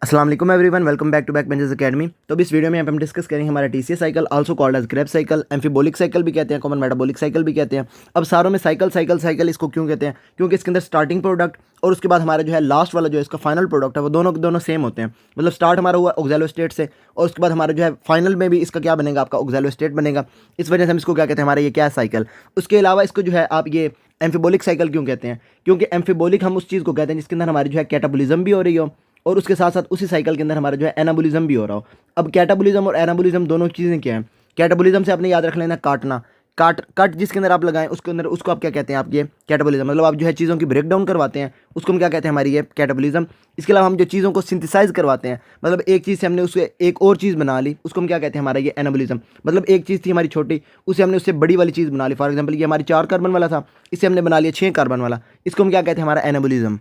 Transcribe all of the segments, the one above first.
अस्सलाम वालेकुम everyone, welcome back to Back Benches Academy. तो इस वीडियो में हम डिस्कस करेंगे हमारा TCS cycle, also called as Krebs cycle, amphibolic cycle भी कहते हैं, कॉमन मेटाबॉलिक साइकिल भी कहते हैं। अब सारों में साइकिल साइकिल साइकिल इसको क्यों कहते हैं? क्योंकि इसके अंदर स्टार्टिंग प्रोडक्ट और उसके बाद हमारा जो है लास्ट वाला जो है इसका फाइनल प्रोडक्ट है वो दोनों दोनों सेम होते हैं। मतलब स्टार्ट हमारा हुआ ऑक्सैलो स्टेट से और उसके बाद हमारा जो है फाइनल में भी इसका क्या बनेगा, आपका ऑक्सैलो स्टेट बनेगा। इस वजह से हम इसको क्या कहते हैं, हमारा ये क्या है, साइकिल। उसके अलावा इसको जो है आप ये एम्फीबोलिक साइकिल क्यों कहते हैं? क्योंकि एम्फीबोलिक हम उस चीज़ को कहते हैं जिसके अंदर हमारी जो है कैटाबोलिज्म भी हो रही हो और उसके साथ साथ उसी साइकिल के अंदर हमारा जो है एनाबोलिज्म भी हो रहा हो। अब कैटाबोलिज्म और एनाबोलिज्म दोनों चीज़ें क्या हैं? कैटाबोलिज्म से आपने याद रख लेना काटना, कट जिसके अंदर आप लगाएं उसके अंदर उसको आप क्या कहते हैं, आप ये कैटाबोलिज्म। मतलब आप जो है चीज़ों की ब्रेक डाउन करवाते हैं उसको हम क्या कहते हैं, हमारी ये कैटाबोलिज्म। इसके अलावा हम जो चीज़ों को सिंथेसाइज करवाते हैं, मतलब एक चीज़ से हमने उससे एक और चीज़ बना ली, उसको हम क्या कहते हैं, हमारा ये एनाबोलिज्म। मतलब एक चीज़ थी हमारी छोटी, उसे हमने उससे बड़ी वाली चीज़ बना ली। फॉर एग्जाम्पल ये हमारी 4 कार्बन वाला था, इसे हमने बना लिया 6 कार्बन वाला, इसको हम क्या कहते हैं, हमारा एनाबोलिज्म।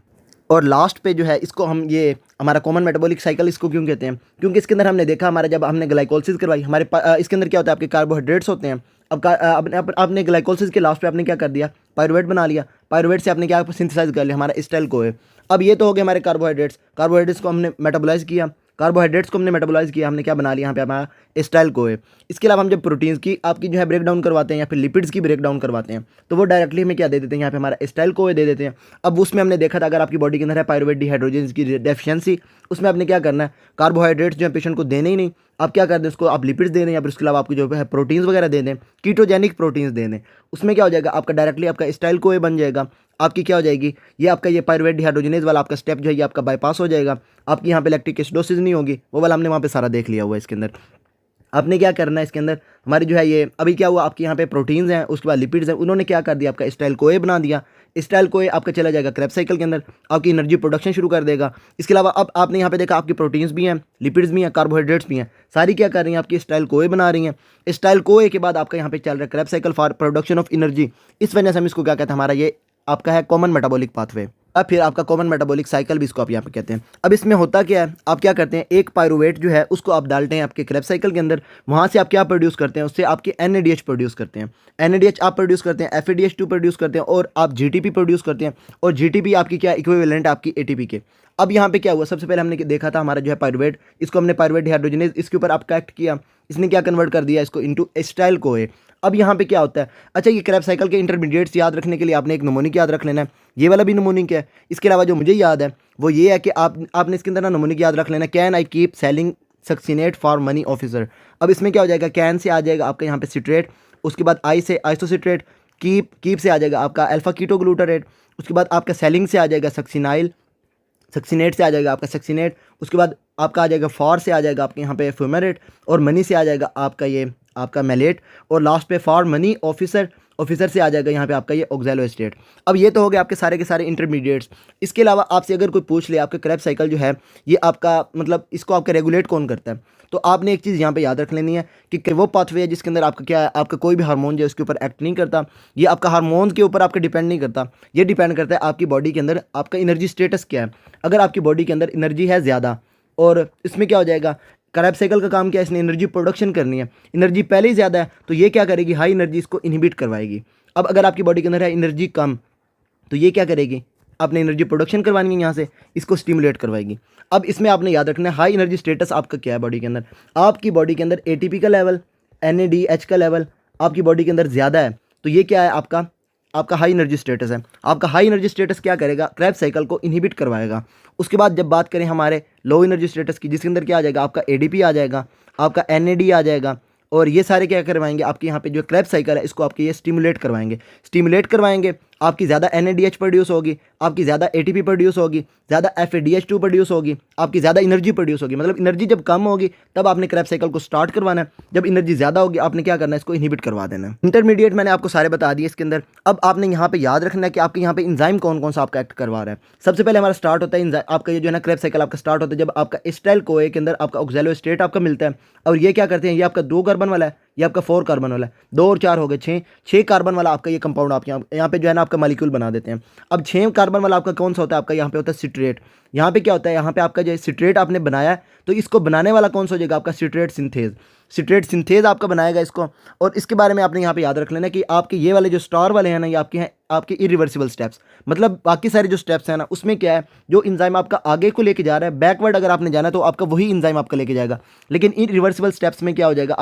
और लास्ट पे जो है इसको हम ये हमारा कॉमन मेटाबॉलिक साइकिल इसको क्यों कहते हैं? क्योंकि इसके अंदर हमने देखा, हमारा जब हमने ग्लाइकोलिसिस करवाई हमारे इसके अंदर क्या होता है, आपके कार्बोहाइड्रेट्स होते हैं। अब आपने ग्लाइकोलिसिस के लास्ट पे आपने क्या कर दिया, पायरुवेट बना लिया। पायरुवेट से आपने क्या सिंथेसाइज कर लिया, हमारा एसिटाइल कोए। अब ये तो हो गए हमारे कार्बोहाइड्रेट्स। कार्बोहाइड्रेट्स को हमने मेटाबोलाइज किया, कार्बोहाइड्रेट्स को हमने मेटाबोलाइज किया, हमने क्या बना लिया यहाँ पे, हमारा एसिटाइल कोए। इसके अलावा हम जब प्रोटीन्स की आपकी जो है ब्रेक डाउन करवाते हैं या फिर लिपिड्स की ब्रेक डाउन करवाते हैं तो वो डायरेक्टली हमें क्या दे देते हैं, यहाँ पे हमारा एसिटाइल कोए दे देते हैं। अब उसमें हमने देखा था, अगर आपकी बॉडी के अंदर है पायरुवेट डिहाइड्रोजन की डेफिशिएंसी, उसमें आपने क्या करना है, कार्बोहाइड्रेट्स जो है पेशेंट को देने ही नहीं, आप क्या कर दें, उसको आप लिपिड्स दे दें या फिर उसके अलावा आपकी जो है प्रोटीन्स वगैरह दे दें, कीटोजेनिक प्रोटीन्स दे दें। उसमें क्या हो जाएगा, आपका डायरेक्टली आपका एसिटाइल कोए बन जाएगा। आपकी क्या हो जाएगी, ये आपका ये पायरुवेट डिहाइड्रोजनेज वाला आपका स्टेप जो है ये आपका बाईपास हो जाएगा। आपकी यहाँ पे लैक्टिक एसिडोसिस नहीं होगी, वो वाला हमने वहाँ पे सारा देख लिया हुआ है। इसके अंदर आपने क्या करना है, इसके अंदर हमारी जो है ये अभी क्या हुआ, आपके यहाँ पे प्रोटीन्स हैं, उसके बाद लिपिड्स हैं, उन्होंने क्या कर दिया, आपका एसिटाइल कोए बना दिया। एसिटाइल कोए आपका चला जाएगा क्रेब साइकिल के अंदर, आपकी एनर्जी प्रोडक्शन शुरू कर देगा। इसके अलावा अब आपने यहाँ पे देखा, आपकी प्रोटीन्स भी हैं, लिपिड्स भी हैं, कार्बोहाइड्रेट्स भी हैं, सारी क्या कर रही हैं, आपकी एसिटाइल कोए बना रही हैं। एसिटाइल कोए के बाद आपका यहाँ पे चल रहा है Krebs cycle for production of energy. इस वजह से हम इसको क्या कहते हैं, हमारा ये आपका है कॉमन मेटाबॉलिक पाथवे। अब फिर आपका कॉमन मेटाबॉलिक साइकिल भी इसको आप यहाँ पे कहते हैं। अब इसमें होता क्या है, आप क्या करते हैं, एक पायरुवेट जो है उसको आप डालते हैं आपके क्रेब साइकिल के अंदर, वहाँ से आप क्या प्रोड्यूस करते हैं, उससे आपके NADH प्रोड्यूस करते हैं। NADH आप प्रोड्यूस करते हैं, FADH2 प्रोड्यूस करते हैं और आप GTP प्रोड्यूस करते हैं। और GTP आपकी क्या इक्विवेलेंट है आपकी ATP के। अब यहाँ पे क्या हुआ, सबसे पहले हमने देखा था हमारा जो है पायरुवेट, इसको हमने पायरुवेट डिहाइड्रोजनेज इसके ऊपर आप एक्ट किया, इसने क्या कन्वर्ट कर दिया इसको इनटू एसिटाइल कोए। अब यहाँ पे क्या होता है, अच्छा ये क्रेब साइकिल के इंटरमीडिएट्स याद रखने के लिए आपने एक नमोनिक याद रख लेना है, ये वाला भी नमोनिक है। इसके अलावा जो मुझे याद है वो ये है कि आपने इसके अंदर ना नमोनिक याद रख लेना, can I keep selling succinate for money officer. अब इसमें क्या हो जाएगा, कैन से आ जाएगा आपका यहाँ पे सिट्रेट, उसके बाद आई से आइसोसिट्रेट, कीप से आ जाएगा आपका अल्फा कीटोग्लूटारेट, उसके बाद आपका सेलिंग से आ जाएगा सक्सीनाइल, सक्सीनेट से आ जाएगा आपका सक्सीनेट, उसके बाद आपका आ जाएगा फॉर से आ जाएगा आपके यहाँ पे फ्यूमेरेट, और मनी से आ जाएगा आपका ये आपका मेलेट, और लास्ट पे फॉर मनी ऑफिसर से आ जाएगा यहाँ पे आपका ये ऑक्सैलो एस्टेट। अब ये तो हो गए आपके सारे के सारे इंटरमीडिएट्स। इसके अलावा आपसे अगर कोई पूछ ले आपका क्रेब साइकिल जो है ये आपका मतलब इसको आपका रेगुलेट कौन करता है, तो आपने एक चीज़ यहाँ पे याद रख लेनी है कि वो पाथवे है जिसके अंदर आपका क्या है, आपका कोई भी हार्मोन जो है उसके ऊपर एक्ट नहीं करता। ये आपका हार्मोन के ऊपर आपका डिपेंड नहीं करता, ये डिपेंड करता है आपकी बॉडी के अंदर आपका एनर्जी स्टेटस क्या है। अगर आपकी बॉडी के अंदर एनर्जी है ज़्यादा, और इसमें क्या हो जाएगा, क्रेब साइकिल का काम क्या है, इसने एनर्जी प्रोडक्शन करनी है, एनर्जी पहले ही ज़्यादा है तो ये क्या करेगी, हाई एनर्जी इसको इनहिबिट करवाएगी। अब अगर आपकी बॉडी के अंदर है एनर्जी कम तो ये क्या करेगी, आपने एनर्जी प्रोडक्शन करवानी है, यहाँ से इसको स्टिमुलेट करवाएगी। अब इसमें आपने याद रखना है हाई एनर्जी स्टेटस आपका क्या है बॉडी के अंदर। आपकी बॉडी के अंदर ATP का लेवल, NADH का लेवल आपकी बॉडी के अंदर ज़्यादा है तो ये क्या है, आपका हाई एनर्जी स्टेटस है। आपका हाई एनर्जी स्टेटस क्या करेगा, क्रेब साइकिल को इनहिबिट करवाएगा। उसके बाद जब बात करें हमारे लो एनर्जी स्टेटस की, जिसके अंदर क्या आ जाएगा, आपका ADP आ जाएगा, आपका NAD आ जाएगा, और ये सारे क्या करवाएंगे, आपके यहाँ पे जो क्रेब साइकिल है इसको आपके ये स्टिमुलेट करवाएंगे। आपकी ज़्यादा NADH प्रोड्यूस होगी, आपकी ज़्यादा ATP प्रोड्यूस होगी, ज़्यादा FADH2 प्रोड्यूस होगी, आपकी ज़्यादा एनर्जी प्रोड्यूस होगी। मतलब एनर्जी जब कम होगी तब आपने क्रेब साइकिल को स्टार्ट करवाना है, जब एनर्जी ज़्यादा होगी आपने क्या करना है, इसको इनहिबिट करवा देना है। इंटरमीडिएट मैंने आपको सारे बता दिए इसके अंदर। अब आपने यहाँ पे याद रखना है कि आपके यहाँ पे इंजाइम कौन कौन सा आपका एक्ट करवा रहा है। सबसे पहले हमारा स्टार्ट होता है आपका ये जो है ना क्रेब साइकिल आपका स्टार्ट होता है जब आपका एसिटाइल कोए के अंदर आपका ऑक्सैलो एस्टेट आपका मिलता है। और ये क्या करते हैं, ये आपका 2 कार्बन वाला है, ये आपका 4 कार्बन वाला है, 2 और 4 हो गए 6 कार्बन वाला आपका ये कंपाउंड आप यहाँ पे जो है ना आपका मॉलिक्यूल बना देते हैं। अब 6 कार्बन वाला आपका कौन सा होता है, आपका यहाँ पे होता है सिट्रेट। यहाँ पे क्या होता है, यहाँ पे आपका जो सिट्रेट आपने बनाया है तो इसको बनाने वाला कौन सा हो जाएगा, आपका सिट्रेट सिंथेज। सिट्रेट सिंथेज आपका बनाएगा इसको। और इसके बारे में आपने यहाँ पे याद रख लेना कि आपके ये वाले जो स्टार वाले हैं ना, ये आपके हैं आपके इरिवर्सिबल स्टेप्स। मतलब बाकी सारे जो स्टेप्स हैं ना, उसमें क्या है, जो इंजाइम आपका आगे को लेके जा रहा है, बैकवर्ड अगर आपने जाना है तो आपका वही इंजाइम आपका लेके जाएगा। लेकिन इन रिवर्सिबल स्टेप्स में क्या हो जाएगा,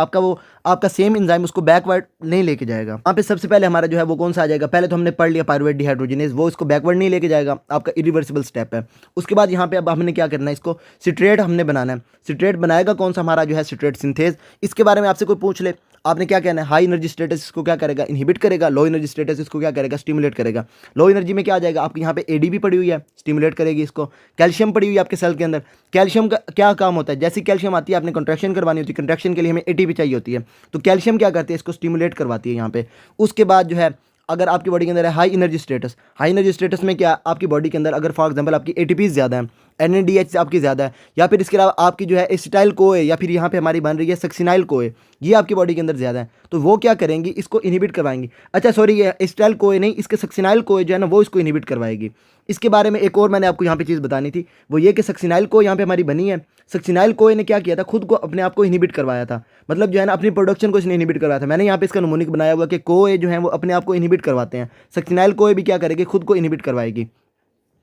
आपका सेम इंजाइम उसको बैकवर्ड नहीं लेके जाएगा। यहाँ पे सबसे पहले हमारा जो है वो कौन सा आ जाएगा, पहले तो हमने पढ़ लिया पायरुवेट डिहाइड्रोजिनेज, वो इसको बैकवर्ड नहीं लेके जाएगा, आपका इरिवर्सिबल स्टेप है। उसके बाद यहाँ पे अब हमने क्या करना है, इसको सिट्रेट हमने बनाना है। सिट्रेट बनाएगा कौन सा, हमारा जो है सिट्रेट सिंथेज। इसके बारे में आपसे कोई पूछ ले, आपने क्या कहना है, हाई एनर्जी स्टेटस इसको क्या करेगा, इनहिबिट करेगा, लो एनर्जी स्टेटस इसको क्या करेगा, स्टिमुलेट करेगा। लो एनर्जी में क्या आ जाएगा, आपके यहाँ पे एडीपी पड़ी हुई है, स्टिमुलेट करेगी इसको। कैल्शियम पड़ी हुई है आपके सेल के अंदर, कैल्शियम का क्या काम होता है, जैसी कैल्शियम आती है आपने कंट्रैक्शन करवानी होती है, कंट्रैक्शन के लिए हमें एटीपी चाहिए होती है, तो कैल्शियम क्या करती है, इसको स्टिमुलेट करवाती है यहाँ पे। उसके बाद जो है अगर आपकी बॉडी के अंदर है high energy status, high energy status में क्या, आपकी बॉडी के अंदर अगर फॉर एग्जांपल आपकी एटीपीज ज़्यादा है, एनएडीएच आपकी ज़्यादा है, या फिर इसके अलावा आपकी जो है एसिटाइल कोए, या फिर यहाँ पे हमारी बन रही है सक्सिनाइल कोए, ये आपकी बॉडी के अंदर ज़्यादा है, तो वो क्या करेंगी, इसको इनहिबिट करवाएंगी। अच्छा सॉरी, ये एसिटाइल कोए नहीं, इसके सक्सिनाइल कोए जो है ना वो इसको इनहिबिट करवाएगी। इसके बारे में एक और मैंने आपको यहाँ पे चीज़ बतानी थी, वो ये कि सक्सिनाइल को यहाँ पे हमारी बनी है। सक्सिनाइल कोए ने क्या किया था, खुद को अपने आप को इनहिबिट करवाया था, मतलब जो है ना अपनी प्रोडक्शन को इसने इनहिबिट करवाया था। मैंने यहाँ पे इसका नमूनिक बनाया हुआ कि कोए जो है वो अपने आप को इनहिबिट करवाते हैं, सक्सिनाइल कोए भी क्या करेगी, खुद को इनहिबिट करवाएगी।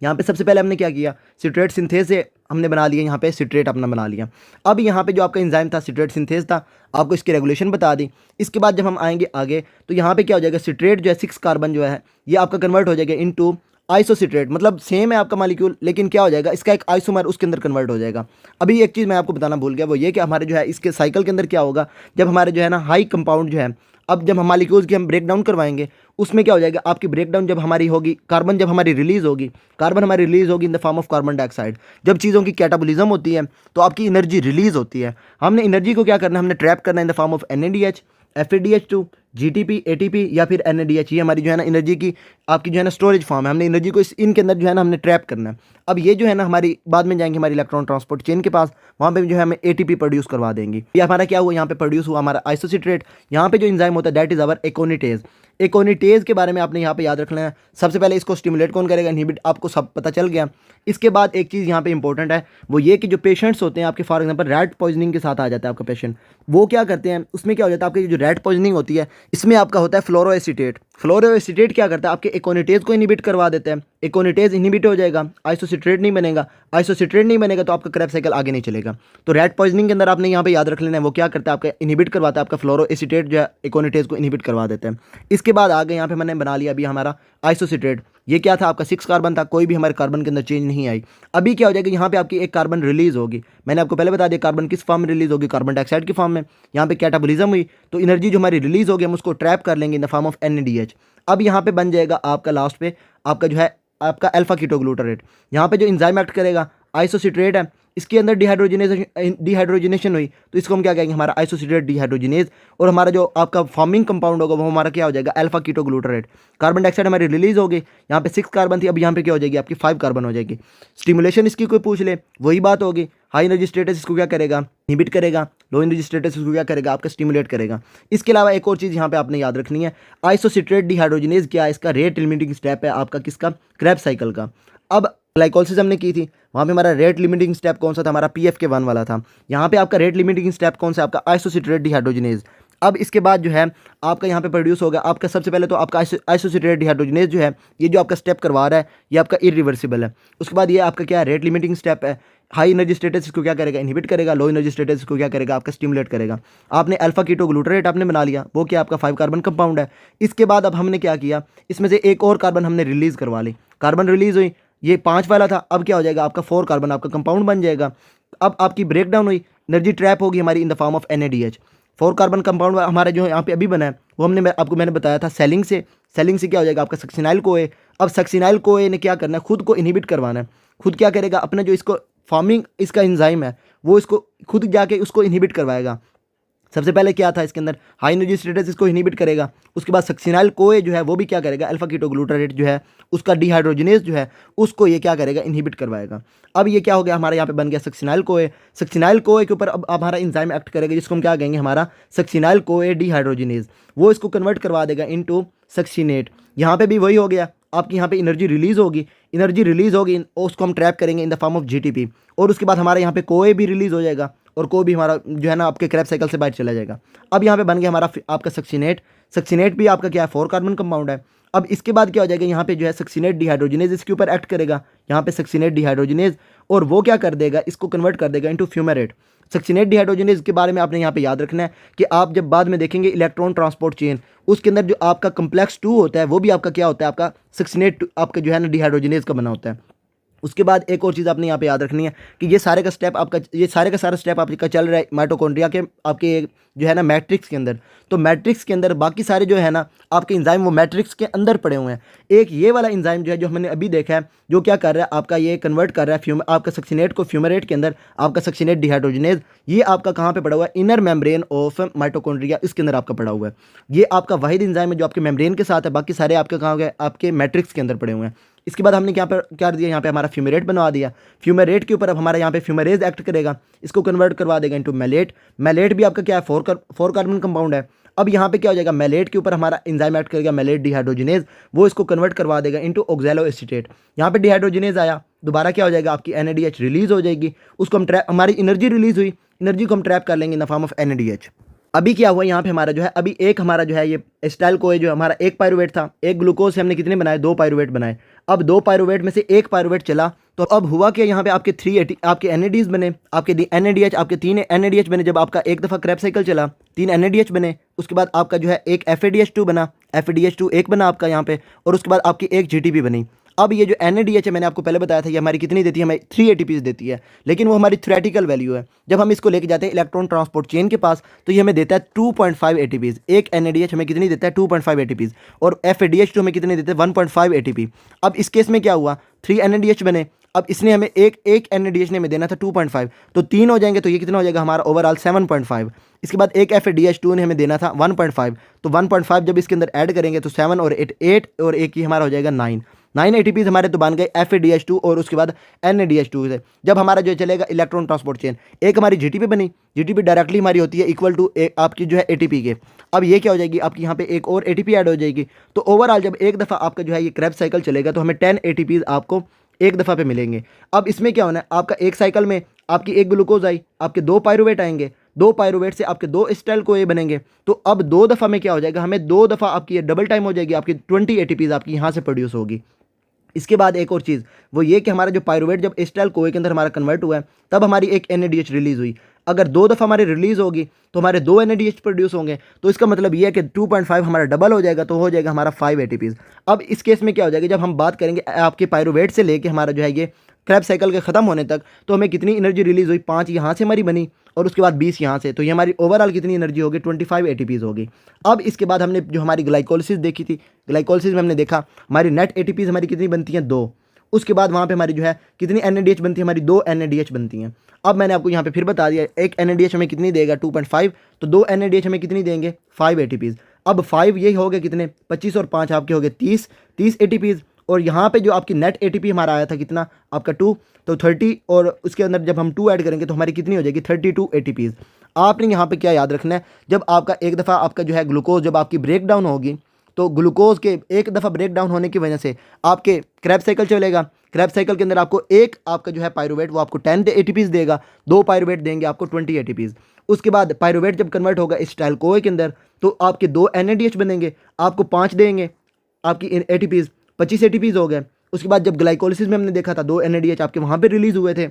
यहाँ पे सबसे पहले हमने क्या किया, सिट्रेट सिंथेज से हमने बना लिया, यहाँ पे सिट्रेट अपना बना लिया। अब यहाँ पे जो आपका एंजाइम था सिट्रेट सिंथेज था, आपको इसकी रेगुलेशन बता दी। इसके बाद जब हम आएंगे आगे तो यहाँ पे क्या हो जाएगा, सिट्रेट जो है 6 कार्बन जो है ये आपका कन्वर्ट हो जाएगा इनटू आइसोसिट्रेट, मतलब सेम है आपका मॉलिक्यूल, लेकिन क्या हो जाएगा, इसका एक आइसोमर उसके अंदर कन्वर्ट हो जाएगा। अभी एक चीज़ मैं आपको बताना भूल गया, वो ये कि हमारे जो है इसके साइकिल के अंदर क्या होगा, जब हमारे जो है ना हाई कंपाउंड जो है, अब जब हम मॉलिक्यूल्स की हम ब्रेक डाउन करवाएंगे, उसमें क्या हो जाएगा, आपकी ब्रेक डाउन जब हमारी होगी, कार्बन जब हमारी रिलीज होगी, कार्बन हमारी रिलीज होगी in the form of carbon dioxide. जब चीज़ों की कैटाबोलिज्म होती है तो आपकी एनर्जी रिलीज होती है। हमने एनर्जी को क्या करना है, हमने ट्रैप करना है in the form of NADH, FADH2, GTP, ATP या फिर NADH। ये हमारी जो है ना एनर्जी की आपकी जो है ना स्टोरेज फॉर्म है। हमने एनर्जी को इनके अंदर जो है ना हमने ट्रैप करना है। अब ये जो है ना हमारी बाद में जाएंगे हमारी इलेक्ट्रॉन ट्रांसपोर्ट चेन के पास, वहाँ पे जो है हमें ATP प्रोड्यूस करवा देंगी। ये हमारा क्या हुआ, यहाँ पे प्रोड्यूस हुआ हमारा आइसोसिट्रेट। यहाँ पे जो एंजाइम होता है that is our aconitase. Aconitase के बारे में आपने यहाँ पे याद रखना है। सबसे पहले इसको स्टिमुलेट कौन करेगा, इनहिबिट, आपको सब पता चल गया। इसके बाद एक चीज़ यहाँ पे इंपॉर्टेंट है, वो ये कि जो पेशेंट्स होते हैं आपके, फॉर एग्जांपल रैट पॉइजनिंग के साथ आ जाता है आपका पेशेंट, वो क्या करते हैं, उसमें क्या हो जाता है, आपकी जो रैट पॉइजनिंग होती है इसमें आपका होता है फ्लोरोएसिटेट। फ्लोरोएसिटेट क्या करता है, आपके एकोनिटेज को इनहिबिट करवा देते हैं। एकोनिटेज इनहिबिट हो जाएगा, आइसोसिट्रेट नहीं बनेगा, आइसोसिट्रेट नहीं बनेगा तो आपका क्रैब साइकिल आगे नहीं चलेगा। तो रैट पॉइजनिंग के अंदर आपने यहाँ पे याद रख लेना है, वो क्या करता है, आपका इनहिबिट करवाता है, आपका फ्लोरोएसिटेट जो है एकोनिटेज को इनहिबिट करवा देते हैं। इसके बाद आगे यहाँ पे मैंने बना लिया अभी हमारा आइसोसिट्रेट। ये क्या था, आपका 6 कार्बन था, कोई भी हमारे कार्बन के अंदर चेंज नहीं आई। अभी क्या हो जाएगा, यहाँ पे आपकी एक कार्बन रिलीज होगी। मैंने आपको पहले बता दिया कार्बन किस फॉर्म में रिलीज होगी, कार्बन डाइऑक्साइड की फॉर्म में। यहाँ पे कैटाबोलिज्म हुई तो एनर्जी जो हमारी रिलीज होगी हम उसको ट्रैप कर लेंगे in the form of NADH। अब यहाँ पे बन जाएगा आपका लास्ट पे आपका जो है आपका अल्फा कीटोग्लूटारेट। यहाँ पे जो एंजाइम एक्ट करेगा आइसोसिट्रेट है, इसके अंदर डिहाइड्रोजनेशन हुई तो इसको हम क्या कहेंगे, हमारा आइसोसिट्रेट डिहाइड्रोजिनेज। और हमारा जो आपका फॉर्मिंग कंपाउंड होगा वो हमारा क्या हो जाएगा, अल्फा कीटोग्लूटारेट। कार्बन डाइऑक्साइड हमारी रिलीज हो गई, यहाँ पे 6 कार्बन थी, अब यहाँ पे क्या हो जाएगी, आपकी 5 कार्बन हो जाएगी। स्टिमुलेशन इसकी कोई पूछ ले वही बात होगी, हाई एनर्जी स्टेटस इसको क्या करेगा, इनहिबिट करेगा, लो एनर्जी स्टेटस इसको क्या करेगा, आपका स्टिमुलेट करेगा। इसके अलावा एक और चीज़ यहाँ पे आपने याद रखनी है, आइसोसिट्रेट डिहाइड्रोजिनेज क्या है, इसका रेट लिमिटिंग स्टेप है आपका किसका, क्रैब साइकिल का। अब ग्लाइकोलिसिस हमने की थी, वहाँ पे हमारा रेट लिमिटिंग स्टेप कौन सा था, हमारा PFK1 वाला था। यहाँ पे आपका रेट लिमिटिंग स्टेप कौन सा, आपका आइसोसिट्रेट डिहाइड्रोजिनेज। अब इसके बाद जो है आपका यहाँ पे प्रोड्यूस होगा आपका सबसे पहले तो आपका आइसोसिट्रेट डिहाइड्रोजिनेज जो है, ये जो आपका स्टेप करवा रहा है ये आपका इरिवर्सिबल है। उसके बाद ये आपका क्या है, रेट लिमिटिंग स्टेप है। हाई एनर्जी स्टेटस इसको क्या करेगा, इनहिबिट करेगा, लो एनर्जी स्टेटस इसको क्या करेगा, आपका स्टिमुलेट करेगा। आपने अल्फा कीटोग्लूटारेट आपने बना लिया, वो क्या आपका 5 कार्बन कंपाउंड है। इसके बाद अब हमने क्या किया, इसमें से एक और कार्बन हमने रिलीज करवा ली, कार्बन रिलीज हुई, ये 5 वाला था, अब क्या हो जाएगा, आपका 4 कार्बन आपका कंपाउंड बन जाएगा। अब आपकी ब्रेक डाउन हुई, एनर्जी ट्रैप होगी हमारी in the form of NADH। 4 carbon compound हमारा जो यहाँ पे अभी बना है वो आपको मैंने बताया था सेलिंग से। सेलिंग से क्या हो जाएगा, आपका सक्सिनाइल कोए। अब सक्सिनाइल कोए ने क्या करना है, खुद को इनहिबिट करवाना है। खुद क्या करेगा, अपना जो इसको फॉर्मिंग इसका एंजाइम है वो इसको खुद जाके उसको इनहिबिट करवाएगा। सबसे पहले क्या था इसके अंदर, हाई एनर्जी स्टेटस इसको इनहिबिट करेगा। उसके बाद सक्सिनाइल कोए जो है वो भी क्या करेगा, अल्फा कीटोग्लूटारेट जो है उसका डिहाइड्रोजिनेज जो है उसको ये क्या करेगा, इनहिबिट करवाएगा। अब ये क्या हो गया, हमारा यहाँ पे बन गया सक्सिनाइल कोए। सक्सिनाइल कोए के ऊपर अब हमारा एंजाइम एक्ट करेगा जिसको हम क्या कहेंगे, हमारा सक्सिनाइल कोए डिहाइड्रोजिनेज। वो इसको कन्वर्ट करवा देगा इनटू सक्सिनेट। यहाँ पे भी वही हो गया, आपकी यहाँ पे एनर्जी रिलीज़ होगी, उसको हम ट्रैप करेंगे in the form of GTP, और उसके बाद हमारे यहाँ पे कोई भी रिलीज़ हो जाएगा और कोई भी हमारा जो है ना आपके क्रैब साइकिल से बाहर चला जाएगा। अब यहाँ पे बन गया हमारा आपका सक्सिनेट भी आपका क्या है 4 कार्बन कंपाउंड है। अब इसके बाद क्या हो जाएगा, यहाँ पे जो है सक्सिनेट डिहाइड्रोजनेज इसके ऊपर एक्ट करेगा, यहाँ पे सक्सिनेट डिहाइड्रोजनेज, और वो क्या कर देगा, इसको कन्वर्ट कर देगा इनटू फ्यूमेरेट। सक्सिनेट डिहाइड्रोजनेज के बारे में आपने यहाँ पे याद रखना है कि आप जब बाद में देखेंगे इलेक्ट्रॉन ट्रांसपोर्ट चेन, उसके अंदर जो आपका कम्प्लेक्स 2 होता है वो भी आपका क्या होता है, आपका सक्सिनेट आपका जो है ना डिहाइड्रोजनेज का बना होता है। उसके बाद एक और चीज़ आपने यहाँ पे याद रखनी है कि ये सारे का सारा स्टेप आपका चल रहा है माइटोकॉन्ड्रिया के आपके जो है ना मैट्रिक्स के अंदर। तो मैट्रिक्स के अंदर बाकी सारे जो है ना आपके एंजाइम वो मैट्रिक्स के अंदर पड़े हुए हैं। एक ये वाला एंजाइम जो है जो हमने अभी देखा है, जो क्या कर रहा है आपका, ये कन्वर्ट कर रहा है आपका सक्सिनेट को फ्यूमेरेट के अंदर, आपका सक्सिनेट डिहाइड्रोजनेज, ये आपका कहाँ पे पड़ा हुआ है, इनर मेम्ब्रेन ऑफ माइटोकॉन्ड्रिया, इसके अंदर आपका पड़ा हुआ है। ये आपका वाहिद एंजाइम है जो आपके मेम्ब्रेन के साथ है, बाकी सारे आपके कहाँ गए, आपके मैट्रिक्स के अंदर पड़े हुए हैं। इसके बाद हमने क्या दिया, यहाँ पे हमारा फ्यूमेरेट बनवा दिया। फ्यूमेरेट के ऊपर अब हमारा यहाँ पे फ्यूमेरेज एक्ट करेगा, इसको कन्वर्ट करवा देगा इनटू मैलेट। मैलेट भी आपका क्या है 4 कार्बन कंपाउंड है। अब यहाँ पे क्या हो जाएगा, मैलेट के ऊपर हमारा एंजाइम एक्ट करेगा मैलेट डिहाइड्रोजनेज, वो इसको कन्वर्ट करवा देगा इनटू ऑक्सैलो एसीटेट। यहाँ पे डिहाइड्रोजनेज आया, दोबारा क्या हो जाएगा, आपकी NADH रिलीज हो जाएगी, उसको हम हमारी एनर्जी रिलीज हुई, एनर्जी को हम ट्रैप कर लेंगे in the form of NADH। अभी क्या हुआ यहाँ पे हमारा जो है, अभी एक हमारा जो है ये एसिटाइल कोए जो हमारा एक पायरुवेट था, एक ग्लूकोज से हमने कितने बनाए, 2 पायरुवेट बनाए। अब 2 पायरुवेट में से एक पायरुवेट चला, तो अब हुआ कि यहाँ पे आपके 3 आपके NADs बने, आपके NADH आपके 3 NADH बने। जब आपका एक दफ़ा क्रैब साइकिल चला 3 NADH बने, उसके बाद आपका जो है एक FADH2 बना, FADH2 एक बना आपका यहाँ पे, और उसके बाद आपकी एक GTP बनी। अब ये जो NADH है मैंने आपको पहले बताया था, ये हमारी कितनी देती है, हमें 3 ATPs देती है, लेकिन वो हमारी थ्योरेटिकल वैल्यू है। जब हम इसको लेके जाते हैं इलेक्ट्रॉन ट्रांसपोर्ट चेन के पास, तो ये हमें देता है 2.5 ATPs। एक NADH हमें कितनी देता है, 2.5 ATPs, और FADH2 हमें कितने देते हैं, 1.5 ATP। अब इस केस में क्या हुआ, 3 NADH बने, अब इसने हमें एक NADH ने हमें देना था 2.5, तो 3 हो जाएंगे, तो ये कितना हो जाएगा हमारा ओवरऑल 7.5। इसके बाद एक FADH2 ने हमें देना था 1.5, तो 1.5 जब इसके अंदर ऐड करेंगे तो 7 और 8 और एक ही हमारा हो जाएगा 9 ATPs हमारे तो बन गए FADH2 और उसके बाद NADH2 से। जब हमारा जो चलेगा इलेक्ट्रॉन ट्रांसपोर्ट चेन, एक हमारी GTP बनी, GTP डायरेक्टली हमारी होती है इक्वल टू आपकी जो है ATP के। अब ये क्या हो जाएगी, आपकी यहाँ पे एक और ATP ऐड हो जाएगी। तो ओवरऑल जब एक दफ़ा आपका जो है ये क्रैब साइकिल चलेगा तो हमें 10 ATPs आपको एक दफ़ा पे मिलेंगे। अब इसमें क्या होना है, आपका एक साइकिल में आपकी एक ग्लूकोज आई, आपके 2 पायरुवेट आएंगे, 2 पायरुवेट से आपके 2 एसिटाइल को बनेंगे। तो अब 2 दफ़ा में क्या हो जाएगा, हमें 2 दफ़ा आपकी ये डबल टाइम हो जाएगी, आपकी 20 ATPs आपकी यहाँ से प्रोड्यूस होगी। इसके बाद एक और चीज़ वो ये कि हमारा जो पायरुवेट जब एसिटाइल कोए के अंदर हमारा कन्वर्ट हुआ है, तब हमारी एक NADH रिलीज़ हुई। अगर 2 दफ़ा हमारी रिलीज़ होगी तो हमारे 2 NADH प्रोड्यूस होंगे, तो इसका मतलब ये है कि 2.5 हमारा डबल हो जाएगा, तो हो जाएगा हमारा 5 ATPs। अब इस केस में क्या हो जाएगा, जब हम बात करेंगे आपके पायरुवेट से लेके हमारा जो है ये क्रैब साइकिल के ख़त्म होने तक, तो हमें कितनी एनर्जी रिलीज़ हुई, 5 यहाँ से हमारी बनी और उसके बाद 20 यहाँ से, तो ये हमारी ओवरऑल कितनी एनर्जी होगी, 25 ATPs होगी। अब इसके बाद हमने जो हमारी ग्लाइकोलिसिस देखी थी, ग्लाइकोलिसिस में हमने देखा हमारी नेट ATPs हमारी कितनी बनती हैं, 2। उसके बाद वहाँ पे हमारी जो है कितनी NADH बनती है, हमारी 2 NADH बनती हैं। अब मैंने आपको यहाँ पे फिर बता दिया, एक NADH हमें कितनी देगा 2.5, तो 2 NADH हमें कितनी देंगे 5 ATPs। अब 5 ये हो गए कितने 25 और 5 आपके हो गए 30 ATPs। और यहाँ पे जो आपकी नेट ATP हमारा आया था कितना आपका 2, तो 30, और उसके अंदर जब हम 2 ऐड करेंगे तो हमारी कितनी हो जाएगी 32 ATPs। आपने यहाँ पे क्या याद रखना है, जब आपका एक दफ़ा आपका जो है ग्लूकोज जब आपकी ब्रेक डाउन होगी, तो ग्लूकोज के एक दफ़ा ब्रेक डाउन होने की वजह से आपके क्रैब साइकिल चलेगा। क्रैब साइकिल के अंदर आपको एक आपका जो है पायरुवेट वो आपको 10 ATPs देगा, 2 पायरुवेट देंगे आपको 20 ATPs। उसके बाद पायरुवेट जब कन्वर्ट होगा एसिटाइल कोए के अंदर, तो आपके 2 NADH बनेंगे, आपको 5 देंगे आपकी ATPs, 25 ATPs हो गए। उसके बाद जब ग्लाइकोलिसिस में हमने देखा था 2 NADH आपके वहाँ पर रिलीज़ हुए थे,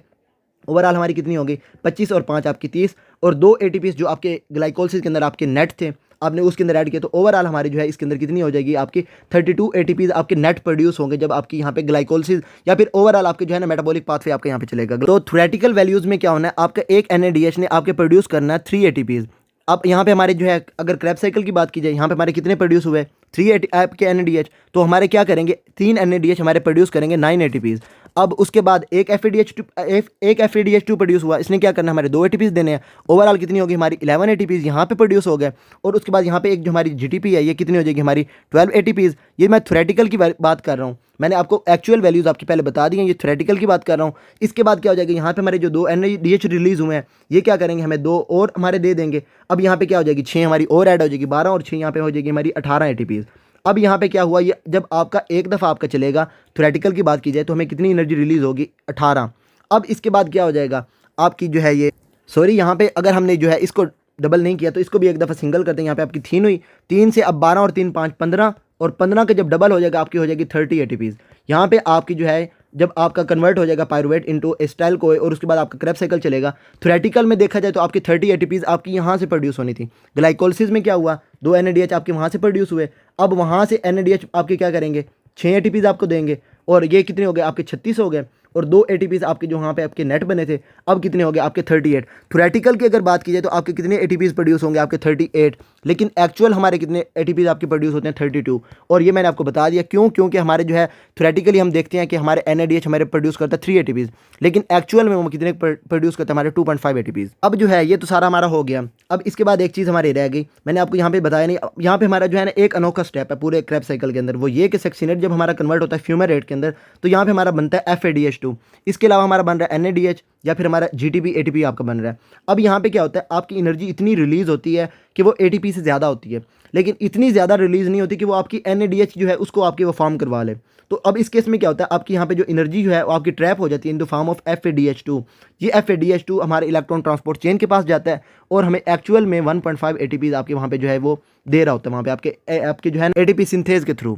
ओवरऑल हमारी कितनी हो गई 25 और 5 आपकी 30, और 2 ATPs जो आपके ग्लाइकोलिसिस के अंदर आपके नेट थे आपने उसके अंदर ऐड किया, तो ओवरऑल हमारी जो है इसके अंदर कितनी हो जाएगी आपकी 32 ATPs आपके नेट प्रोड्यूस होंगे जब आपकी यहाँ पे ग्लाइकोलिसिस या फिर ओवरऑल आपके जो है ना मेटाबॉलिक पाथवे आपके यहाँ पे चलेगा। तो थ्योरेटिकल वैल्यूज़ में क्या होना है, आपका एक NADH ने आपके प्रोड्यूस करना है 3 ATPs। अब यहाँ पे हमारे जो है अगर क्रैब साइकिल की बात की जाए, यहाँ पे हमारे कितने प्रोड्यूस हुए 3 आपके NADH, तो हमारे क्या करेंगे 3 NADH हमारे प्रोड्यूस करेंगे 9 ATPs। अब उसके बाद एक FADH2 प्रोड्यूस हुआ, इसने क्या करना है हमारे 2 ATPs देने हैं, ओवरऑल कितनी होगी हमारी 11 ATPs यहाँ पे प्रोड्यूस हो गए। और उसके बाद यहाँ पे एक जो हमारी GTP है ये कितनी हो जाएगी हमारी 12 ATPs। ये मैं थ्योरेटिकल की बात कर रहा हूँ, मैंने आपको एक्चुअल वैल्यूज़ आपकी पहले बता दी हैं, ये थ्योरेटिकल की बात कर रहा हूँ। इसके बाद क्या हो जाएगा, यहाँ पे हमारे जो 2 NADH रिलीज़ हुए हैं ये क्या करेंगे हमें 2 और हमारे दे देंगे। अब यहाँ पे क्या हो जाएगी 6 हमारी और ऐड हो जाएगी, 12 और 6 यहाँ पे हो जाएगी हमारी 18 ATPs। अब यहाँ पे क्या हुआ, ये जब आपका एक दफ़ा आपका चलेगा, थ्योरेटिकल की बात की जाए तो हमें कितनी एनर्जी रिलीज़ होगी, 18। अब इसके बाद क्या हो जाएगा आपकी जो है ये, सॉरी यहाँ पे अगर हमने जो है इसको डबल नहीं किया तो इसको भी एक दफ़ा सिंगल करते हैं। यहाँ पे आपकी 3 हुई, 3 से अब 12 और 3 5 15, और 15 के जब डबल हो जाएगा आपकी हो जाएगी 30 ATPs। यहाँ पे आपकी जो है जब आपका कन्वर्ट हो जाएगा पायरुवेट इनटू एसिटाइल कोए और उसके बाद आपका क्रैब साइकिल चलेगा, थ्योरेटिकल में देखा जाए तो आपकी 30 ATPs आपकी यहाँ से प्रोड्यूस होनी थी। ग्लाइकोलिसिस में क्या हुआ, 2 NADH आपके वहाँ से प्रोड्यूस हुए, अब वहाँ से NADH आपके क्या करेंगे, 6 ATPs आपको देंगे, और ये कितने हो गए आपके 36 हो गए, और 2 ATPs आपके जो वहाँ पे आपके नेट बने थे अब कितने हो गए आपके 38। थ्योरेटिकल की अगर बात की जाए तो आपके कितने ATPs प्रोड्यूस होंगे आपके 38, लेकिन एक्चुअल हमारे कितने ATPs आपके प्रोड्यूस होते हैं 32। और ये मैंने आपको बता दिया क्यों, क्योंकि हमारे जो है थ्योरेटिकली हम देखते हैं कि हमारे NADH हमारे प्रोड्यूस करता है 3 ATPs, लेकिन एक्चुअल में वो कितने प्रोड्यूस करते हैं हमारे 2.5 ATPs। अब जो है ये तो सारा हमारा हो गया। अब इसके बाद एक चीज़ हमारी रह गई, मैंने आपको यहाँ पे बताया नहीं, यहाँ पे हमारा जो है ना एक अनोखा स्टेप है पूरे क्रैब साइकिल के अंदर, वो ये कि सक्सिनेट जब हमारा कन्वर्ट होता है फ्यूमेरेट के अंदर तो यहाँ पे हमारा बनता है FADH2, इसके अलावा हमारा बन रहा है NADH या फिर हमारा GTP ATP आपका बन रहा है। अब यहाँ पे क्या होता है, आपकी एनर्जी इतनी रिलीज़ होती है कि वो ATP से ज़्यादा होती है, लेकिन इतनी ज़्यादा रिलीज़ नहीं होती कि वो आपकी NADH जो है उसको आपके वो फॉर्म करवा ले। तो अब इस केस में क्या होता है, आपकी यहाँ पे जो एनर्जी जो है वो आपकी ट्रैप हो जाती है in the form of FADH2। ये FADH2 हमारे इलेक्ट्रॉन ट्रांसपोर्ट चेन के पास जाता है और हमें एक्चुअल में 1.5 ATPs आपके वहाँ पे जो है वो दे रहा होता है वहाँ पे आपके जो है ATP सिंथेज के थ्रू।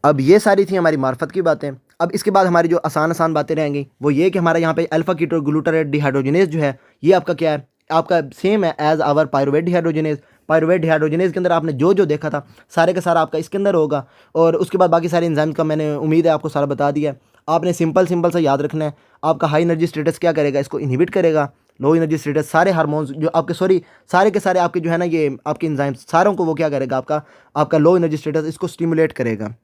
अब ये सारी थी हमारी मार्फत की बातें। अब इसके बाद हमारी जो आसान आसान बातें रहेंगी वो ये कि हमारे यहाँ पे अल्फा कीटो ग्लूटारेट डिहाइड्रोजनेज जो है ये आपका क्या है, आपका सेम है as our pyruvate dehydrogenase. Pyruvate dehydrogenase के अंदर आपने जो जो देखा था सारे का सारा आपका इसके अंदर होगा, और उसके बाद बाकी सारे एंजाइम का मैंने उम्मीद है आपको सारा बता दिया। आपने सिंपल सा याद रखना है, आपका हाई एनर्जी स्टेटस क्या करेगा, इसको इनहिबिट करेगा। लो एनर्जी स्टेटस सारे हार्मोन्स जो आपके सारे के सारे आपके जो है ना ये आपके एंजाइम्स सारों को वो क्या करेगा, आपका लो एनर्जी स्टेटस इसको स्टिमुलेट करेगा।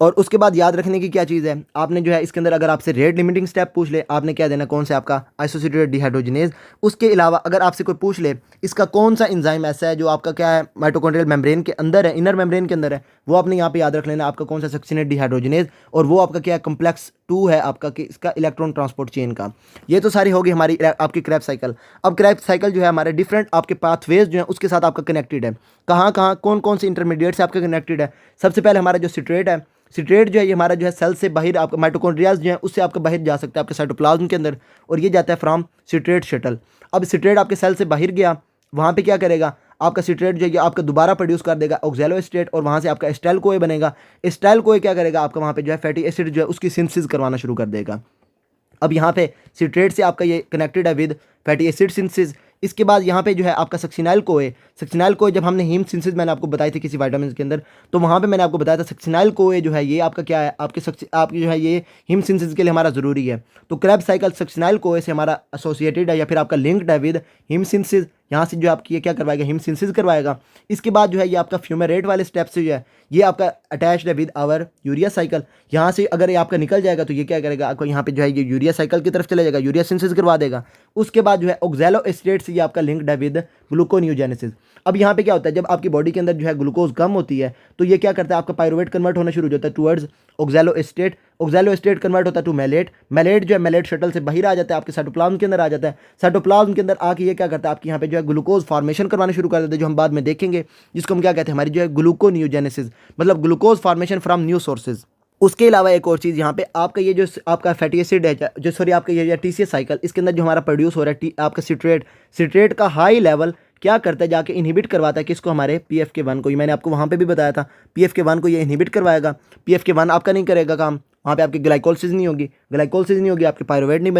और उसके बाद याद रखने की क्या चीज़ है, आपने जो है इसके अंदर अगर आपसे रेट लिमिटिंग स्टेप पूछ ले, आपने क्या देना, कौन सा आपका आइसोसिएटेड डिहाइड्रोजनेज। उसके अलावा अगर आपसे कोई पूछ ले इसका कौन सा एंजाइम ऐसा है जो आपका क्या है माइटोकॉन्ड्रियल मेम्ब्रेन के अंदर है, इनर मेम्ब्रेन के अंदर है, वो आपने यहाँ पे याद रख लेना आपका कौन सा सक्सिनेट डिहाइड्रोजनेज, और वो आपका क्या है कम्प्लेक्स 2 है आपका कि इसका इलेक्ट्रॉन ट्रांसपोर्ट चेन का। ये तो सारी होगी हमारी आपकी क्रैब साइकिल। अब क्रैब साइकिल जो है हमारे डिफरेंट आपके पाथवेज जो है उसके साथ आपका कनेक्टेड है। कहाँ कौन से इंटरमीडिएट से आपका कनेक्टेड है। सबसे पहले हमारा जो सिट्रेट है, सिट्रेट जो है ये हमारा जो है सेल से बाहर आपका माइटोकॉन्ड्रियाज जो है उससे आपका बाहर जा सकता है आपके साइटोप्लाज्म के अंदर, और ये जाता है फ्रॉम सिट्रेट शटल। अब सिट्रेट आपके सेल से बाहर गया, वहाँ पे क्या करेगा, आपका सिट्रेट जो है आपका दोबारा प्रोड्यूस कर देगा ऑक्सैलो एस्टेट, और वहाँ से आपका एस्टाइल कोए बनेगा। एस्टाइल कोए क्या करेगा, आपका वहाँ पे जो है फैटी एसिड जो है उसकी सिंथेसिस करवाना शुरू कर देगा। अब यहाँ पे सिट्रेट से आपका ये कनेक्टेड है विद फैटी एसिड सिंथेसिस। इसके बाद यहाँ पे जो है आपका सक्सिनाइल कोए जब हमने हीम सिंथेसिस मैंने आपको बताई थी किसी विटामिन के अंदर, तो वहाँ पे मैंने आपको बताया था सक्सिनाइल कोए जो है ये आपका क्या है, आपकी जो है ये हीम सिंथेसिस के लिए हमारा ज़रूरी है। तो क्रैब साइकिल सक्सिनाइल कोए से हमारा एसोसिएटेड है या फिर आपका लिंक्ड है विद हीम सिंथेसिस। यहाँ से जो आपकी ये क्या करवाएगा, हीम सिंथेसिस करवाएगा। इसके बाद जो है ये आपका फ्यूमेरेट वाले स्टेप से जो है ये आपका अटैच्ड है विद आवर यूरिया साइकिल। यहाँ से अगर ये आपका निकल जाएगा तो ये क्या करेगा, आपको यहाँ पे जो है ये यूरिया साइकिल की तरफ चले जाएगा, यूरिया सिंथेसिस करवा देगा। उसके बाद जो है ऑक्सैलो एस्टेट से ये आपका लिंक्ड है विद ग्लूकोनियोजेनेसिस। अब यहाँ पे क्या होता है, जब आपकी बॉडी के अंदर जो है ग्लूकोज कम होती है तो ये क्या करता है, आपका पायरुवेट कन्वर्ट होना शुरू हो जाता है towards oxalo estate. Oxalo estate convert होता है टू मैलेट। मैलेट जो है मैलेट शटल से बाहर आ जाता है, आपके साइटोप्लाज्म के अंदर आ जाता है। साइटोप्लाज्म के अंदर आके ये क्या करता है, आपके यहाँ पे जो है ग्लूकोज फॉर्मेशन करवाना शुरू कर देता है, जो हम बाद में देखेंगे, जिसको हम क्या कहते हैं, हमारी जो है ग्लूकोनियोजेनेसिस, मतलब glucose formation from new sources. उसके अलावा एक और चीज़ यहाँ पे आपका ये जो आपका फैटी एसिड है जो सॉरी आपका ये TCA साइकिल, इसके अंदर जो हमारा प्रोड्यूस हो रहा है आपका सिट्रेट का हाई लेवल क्या करता है, जाके इनहिबिट करवाता है किसको, हमारे PFK1 को। मैंने आपको वहाँ पे भी बताया था PFK1 को ये इनहिबिट करवाएगा। PFK1 आपका नहीं करेगा काम, वहाँ पे आपकी ग्लाइकोलिसिस नहीं होगी, आपके पायरुवेट नहीं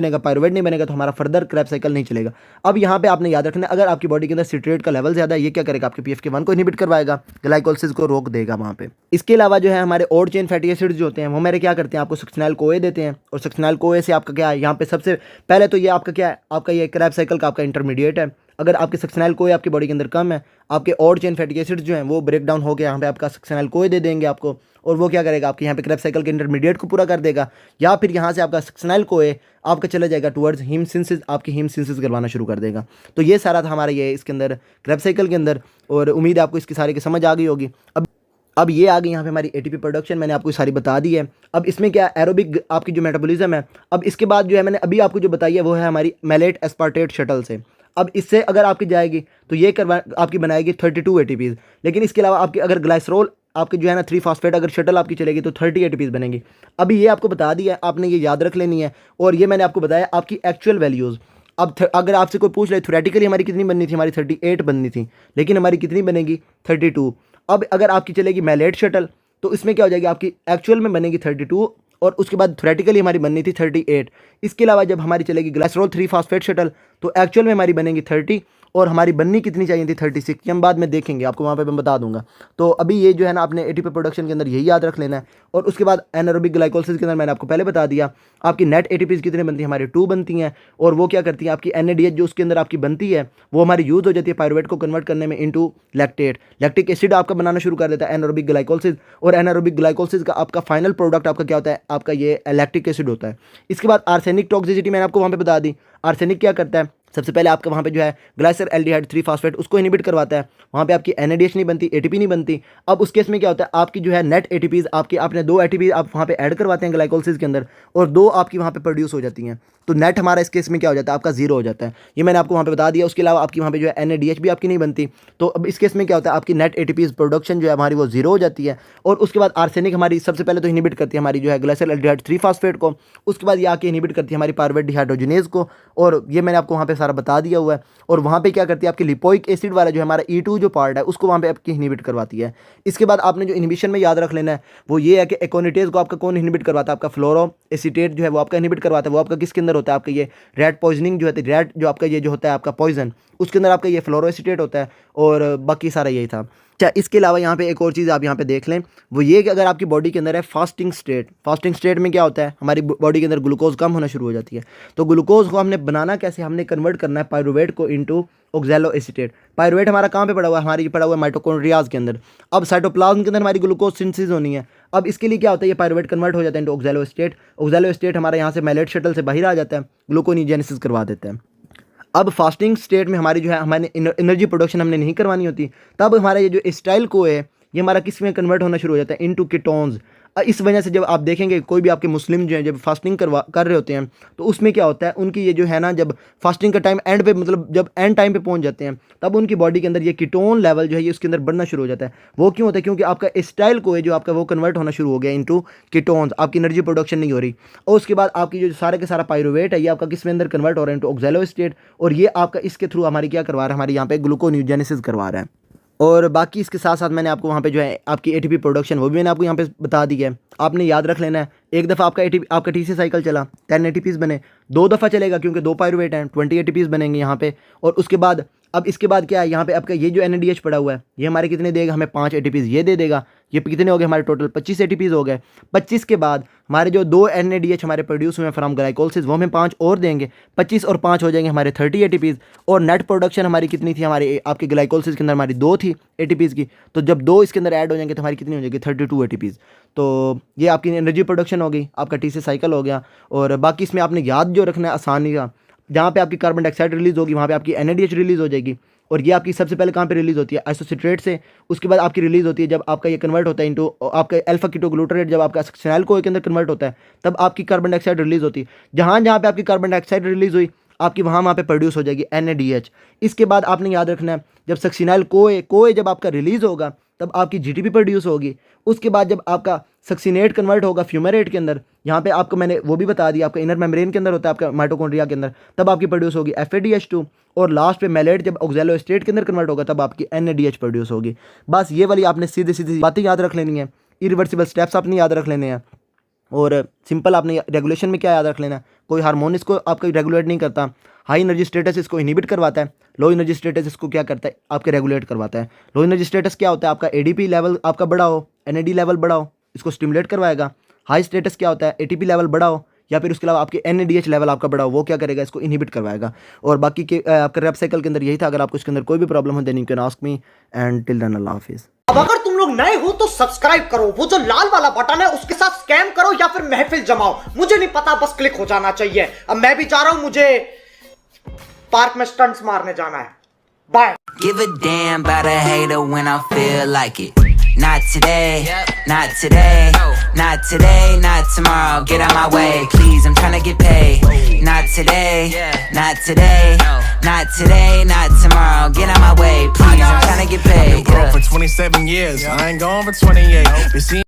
बनेगा तो हमारा फर्दर क्रैब साइकिल नहीं चलेगा। अब यहाँ पे आपने याद रखना है, अगर आपकी बॉडी के अंदर सिट्रेट का लेवल ज़्यादा है, ये क्या करेगा, आपके PFK1 को इनहिबिट करवाएगा, ग्लाइकोलिसिस को रोक देगा वहाँ पे। इसके अलावा जो है हमारे ओड चेन फैटी एसिड्स जो होते हैं वो मेरे क्या करते हैं, आपको सक्सिनाइल कोए देते हैं, और सक्सिनाइल कोए से आपका क्या है, यहाँ पे सबसे पहले तो ये आपका क्या है, आपका ये क्रैब साइकिल का आपका इंटरमीडिएट है। अगर आपके सक्सिनाइल कोए आपकी बॉडी के अंदर कम है, आपके ऑड चेन फैटी एसिड्स जो हैं वो ब्रेक डाउन होकर यहाँ पे आपका सक्सिनाइल कोए दे देंगे आपको, और वो क्या करेगा, आपके यहाँ पे क्रैब साइकिल के इंटरमीडिएट को पूरा कर देगा। या फिर यहाँ से आपका सक्सिनाइल कोए आपका चला जाएगा टुवर्ड्स हीम सिंथेसिस, आपकी हीम सिंथेसिस करवाना शुरू कर देगा। तो ये सारा था हमारा ये इसके अंदर क्रैब साइकिल के अंदर, और उम्मीद है आपको इसकी सारी की समझ आ गई होगी। अब ये आ गई यहाँ पे हमारी ATP प्रोडक्शन, मैंने आपको सारी बता दी है। अब इसमें क्या एरोबिक आपकी जो मेटाबॉलिज्म है, अब इसके बाद जो है मैंने अभी आपको जो बताई है वो है हमारी मैलेट एस्पार्टेट शटल से। अब इससे अगर आपकी जाएगी तो ये आपकी बनाएगी 32 ATPs। लेकिन इसके अलावा आपकी अगर ग्लाइसरोल आपके जो है ना 3 फॉस्फेट अगर शटल आपकी चलेगी तो 30 एटीपीज बनेंगी। अभी ये आपको बता दिया, आपने ये याद रख लेनी है। और ये मैंने आपको बताया आपकी एक्चुअल वैल्यूज़। अब अगर आपसे कोई पूछ ले थ्योरेटिकली हमारी कितनी बननी थी, हमारी 38 बननी थी, लेकिन हमारी कितनी बनेगी 32। अब अगर आपकी चलेगी मैलेट शटल तो इसमें क्या हो जाएगी, आपकी एक्चुअल में बनेगी 32 और उसके बाद थ्योरेटिकली हमारी बननी थी 38। इसके अलावा जब हमारी चलेगी ग्लाइसरॉल 3 फॉस्फेट शटल तो एक्चुअल में हमारी बनेगी 30 और हमारी बननी कितनी चाहिए थी 36। ये हम बाद में देखेंगे, आपको वहाँ पे मैं बता दूंगा। तो अभी ये जो है ना आपने एटीपी प्रोडक्शन के अंदर यही याद रख लेना है। और उसके बाद एनारोबिक ग्लाइकोलिसिस के अंदर मैंने आपको पहले बता दिया आपकी नेट एटीपीज कितने बनती हैं, हमारी 2 बनती हैं। और वो क्या करती हैं, आपकी NADH जो उसके अंदर आपकी बनती है वो हमारी यूज़ हो जाती है पायरुवेट को कन्वर्ट करने में इनटू लैक्टेट। लैक्टिक एसिड आपका बनाना शुरू कर देता है एनारोबिक ग्लाइकोलिसिस। और एनारोबिक ग्लाइकोलिसिस का आपका फाइनल प्रोडक्ट आपका क्या होता है, आपका ये लैक्टिक एसिड होता है। इसके बाद आर्सेनिक टॉक्सिसिटी मैंने आपको वहाँ पे बता दी। आर्सेनिक क्या करता है, सबसे पहले आपका वहाँ पे जो है ग्लाइसर एल्डिहाइड 3 फॉस्फेट उसको इनहिबिट करवाता है। वहाँ पे आपकी NADH नहीं बनती, ATP नहीं बनती। अब उस केस में क्या होता है, आपकी जो है नेट एटीपीज आपकी आपने 2 ATP आप वहाँ पे ऐड करवाते हैं ग्लाइकोलिसिस के अंदर और 2 आपकी वहाँ पे प्रोड्यूस हो जाती हैं। तो नेट हमारा इस केस में क्या हो जाता है, आपका 0 हो जाता है। ये मैंने आपको वहाँ पे बता दिया। उसके अलावा आपकी वहाँ पे जो है NADH भी आपकी नहीं बनती। तो अब इस केस में क्या होता है, आपकी नेट एटीपीज प्रोडक्शन जो है हमारी वो 0 हो जाती है। और उसके बाद आर्सेनिक हमारी सबसे पहले तो इनहिबिट करती है हमारी जो है ग्लाइसर एल्डिहाइड 3 फॉस्फेट को। उसके बाद ये आके इनहिबिट करती है हमारी पायरुवेट डिहाइड्रोजिनेज को। और ये मैंने आपको वहाँ पे सारा बता दिया हुआ है। और वहाँ पे क्या करती है, आपकी लिपोइक एसिड वाला जो हमारा E2 जो पार्ट है उसको वहाँ पे आपकी इनहिबिट करवाती है। इसके बाद आपने जो इनहिबिशन में याद रख लेना है वो ये है कि एकोनिटेज को आपका कौन इनहिबिट करवाता है, आपका फ्लोरो एसीटेट जो है वो आपका इनहिबिट करवाता है। वो आपका किसके अंदर होता है, आपका ये रैट पॉइजनिंग जो है, रैट जो आपका ये जो होता है आपका पॉइजन उसके अंदर आपका ये फ्लोरो एसीटेट होता है। और बाकी सारा यही था। अच्छा, इसके अलावा यहाँ पे एक और चीज़ आप यहाँ पे देख लें, वो ये कि अगर आपकी बॉडी के अंदर है फास्टिंग स्टेट में क्या होता है, हमारी बॉडी के अंदर ग्लूकोज कम होना शुरू हो जाती है। तो ग्लूकोज को हमने बनाना कैसे, हमने कन्वर्ट करना है पायरुवेट को इनटू ऑक्सैलो एसीटेट। पायरुवेट हमारा कहाँ पे पड़ा हुआ है, हमारी पड़ा हुआ है माइटोकॉन्ड्रियाज के अंदर। अब साइटोप्लाज्म के अंदर हमारी ग्लूकोज सिंथेसिस होनी है। अब इसके लिए क्या होता है, ये पायरुवेट कन्वर्ट हो जाता है into oxalo acetate. Oxalo acetate हमारा यहाँ से मैलेट शटल से बाहर आ जाता है, ग्लूकोनियोजेनेसिस करवा देता है। अब फास्टिंग स्टेट में हमारी जो है हमारे एनर्जी प्रोडक्शन हमने नहीं करवानी होती, तब हमारा ये जो एसिटाइल को है ये हमारा किस में कन्वर्ट होना शुरू हो जाता है, इनटू कीटोन्स। इस वजह से जब आप देखेंगे कोई भी आपके मुस्लिम जो हैं जब फास्टिंग कर रहे होते हैं तो उसमें क्या होता है, उनकी ये जो है ना जब फास्टिंग का टाइम एंड पे मतलब जब एंड टाइम पे पहुंच जाते हैं तब उनकी बॉडी के अंदर ये कीटोन लेवल जो है ये उसके अंदर बढ़ना शुरू हो जाता है। वो क्यों होता है, क्योंकि आपका एसिटाइल को है जो आपका वो कन्वर्ट होना शुरू हो गया इनटू कीटोन्स, आपकी एनर्जी प्रोडक्शन नहीं हो रही। और उसके बाद आपकी जो सारा के सारा पायरुवेट है ये आपका किस में अंदर कन्वर्ट हो रहा है इनटू ऑक्सैलो एसीटेट। और ये आपका इसके थ्रू हमारी क्या करवा रहा है, हमारी यहाँ पे ग्लूकोनियोजेनेसिस करवा रहा है। और बाकी इसके साथ साथ मैंने आपको वहाँ पे जो है आपकी ATP प्रोडक्शन वो भी मैंने आपको यहाँ पे बता दी है। आपने याद रख लेना है, एक दफ़ा आपका TC साइकिल चला 10 ATPs बने, 2 दफ़ा चलेगा क्योंकि 2 पायरुवेट हैं 20 ATPs बनेंगे यहाँ पे। और उसके बाद अब इसके बाद क्या है, यहाँ पे आपका ये जो NADH पड़ा हुआ है ये हमारे कितने देगा, हमें 5 ATPs ये दे देगा। ये कितने हो गए हमारे टोटल 25 ATPs हो गए। 25 के बाद हमारे जो 2 NADH हमारे प्रोड्यूस हुए हैं फ्रॉम ग्लाइकोलिसिस वो हमें 5 और देंगे, 25 और 5 हो जाएंगे हमारे 30 ATPs। और नेट प्रोडक्शन हमारी कितनी थी, हमारे आपके ग्लाइकोलिसिस के अंदर हमारी 2 थी ATPs की। तो जब 2 इसके अंदर ऐड हो जाएंगे तो हमारी कितनी हो जाएगी 32 ATPs। तो ये आपकी एनर्जी प्रोडक्शन हो गई, आपका TC साइकिल हो गया। और बाकी इसमें आपने याद जो रखना है आसानी का, जहाँ पे आपकी कार्बन डाइऑक्साइड रिलीज़ होगी वहाँ पे आपकी NADH रिलीज़ हो जाएगी। और ये आपकी सबसे पहले कहाँ पे रिलीज़ होती है, आइसोसिट्रेट से। उसके बाद आपकी रिलीज़ होती है जब आपका ये कन्वर्ट होता है इनटू आपका अल्फा कीटोग्लूटारेट, जब आपका सक्सिनाइल को के अंदर कन्वर्ट होता है तब आपकी कार्बन डाइऑक्साइड रिलीज़ होती है। जहाँ जहाँ पे आपकी कार्बन डाइऑक्साइड रिलीज़ हुई आपकी वहाँ पे प्रोड्यूस हो जाएगी NADH। इसके बाद आपने याद रखना है जब सक्सिनाइल कोए जब आपका रिलीज़ होगा तब आपकी GTP प्रोड्यूस होगी। उसके बाद जब आपका सक्सिनेट कन्वर्ट होगा फ्यूमेरेट के अंदर, यहाँ पे आपको मैंने वो भी बता दिया आपका इनर मेम्ब्रेन के अंदर होता है आपका माइटोकॉन्ड्रिया के अंदर, तब आपकी प्रोड्यूस होगी FADH2। और लास्ट पे मैलेट जब ऑक्सैलो एसीटेट के अंदर कन्वर्ट होगा तब आपकी NADH प्रोड्यूस होगी। बस ये वाली आपने सीधी सीधी बातें याद रख लेनी है, इरिवर्सिबल स्टेप्स आपने याद रख लेने हैं। और सिंपल आपने रेगुलेशन में क्या याद रख लेना है, कोई हार्मोन इसको आपका रेगुलेट नहीं करता, हाई एनर्जी स्टेटस इसको इनहिबिट करवाता है, लो एनर्जी स्टेटस इसको क्या करता है आपके रेगुलेट करवाता है। लो एनर्जी स्टेटस क्या होता है, आपका ADP लेवल आपका बड़ा हो, NAD लेवल बड़ा हो, इसको स्टिमुलेट करवाएगा। हाई स्टेटस क्या होता है, ATP लेवल बड़ा हो या फिर उसके अलावा आपके NADH लेवल आपका बड़ा हो, वो क्या करेगा इसको इनहिबिट करवाएगा। और बाकी के आपका रेप साइकिल के अंदर यही था। अगर आपको इसके अंदर कोई भी प्रॉब्लम हो then you can ask me and till then अल्लाह हाफिज़। अब अगर तुम लोग नए हो तो सब्सक्राइब करो, वो जो लाल वाला बटन है उसके साथ स्कैम करो या फिर महफिल जमाओ, मुझे नहीं पता, बस क्लिक हो जाना चाहिए। अब मैं भी जा रहा हूं, मुझे पार्क में स्टंट्स मारने जाना है। Bye. Give a damn about a hater when I feel like it. Not today, not today, not today, not tomorrow. Get out my way, please, I'm tryna get paid. Not today, not today, not today, not tomorrow. Get out my way, please, I'm tryna get paid. Been broke for 27 years, I ain't gone for 28. Been seeing